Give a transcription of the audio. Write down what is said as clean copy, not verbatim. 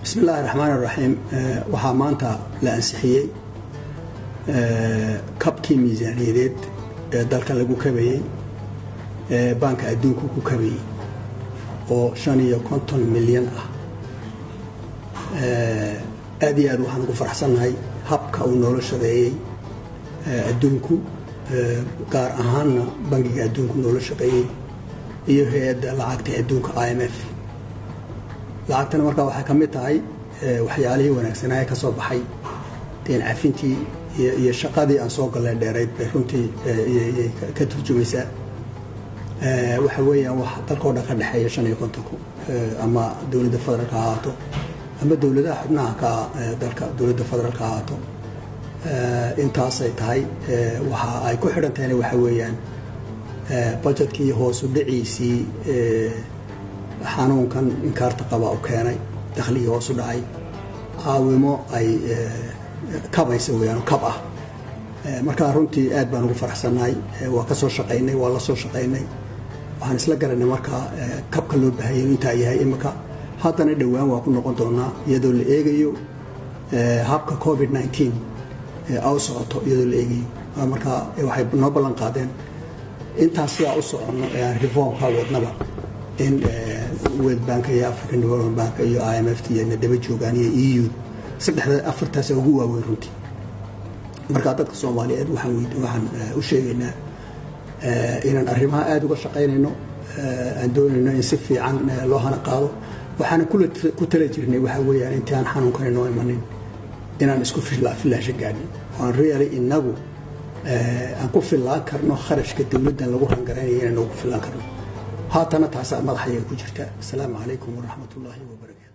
بسم الله الرحمن الرحيم waxaa maanta la ansixiyay kabkii miisaaniyadeed ee dalka lagu kabayay banka adduunku ku kabayay oo 550 milyan ah aad iyo aad waxaan ugu faraxsanahay habka uu nolol shaqeeyay adduunku gaar ahaanna bangiga adduunku nolol shaqeeyay iyo hay'adda lacagta adduunka IMF lacagtana markaa waxay kamid tahay waxyaalihii wanaagsanaa ka soo baxay teen cafintii iyo shaqadii aan soo galay dheereyd bay runtii ka turjumaysaa waxa weeyaan wax dalka oo dhan ka dhaxeeya 550 ama dawladda federaalka ahaato ama dawladaha xubnaha ka dalka dawladda federaalka ahaato intaasay tahay waxa ay ku xidhan tahay waxa weeyaan budgetkii hoos u dhiciisii xanuunkan inkaarta qaba oo keenay dakhliga hoos u dhacay caawimo ay kabaysa weeyaan kab ah marka runtii aad baan ugu faraxsanahay waa ka soo shaqeynay waa la soo shaqeynay waxaan isla garanay marka kabka loo baahay inta yahay imika haddana dhawaan waa ku noqon doonaa iyadoo la eegayo habka COVID-19 oo socoto iyadoo la eegayo marka waxay noo ballan qaadeen intaas yaa u socono reform ka wadnaba in World Bank iyo African Development Bank iyo IMF iyo daba joogaan iyo EU saddexda afartaas ugu waaweyn runtii marka dadka Soomaaliyeed waxaan u sheegaynaa inaan arrimaha aad uga shaqeynayno aan doonayno in si fiican loo hana qaado waxaan ku tala jirnay waxa weeyaan intaan xanuunkan inoo imanin inaan isku filaasho gaadhin waan really inagu aan ku filaan karno kharashka dawladdan lagu rangareynayo inaan ugu filaan karno هاتنا تعسى مدحية كجرتا السلام عليكم ورحمة الله وبركاته.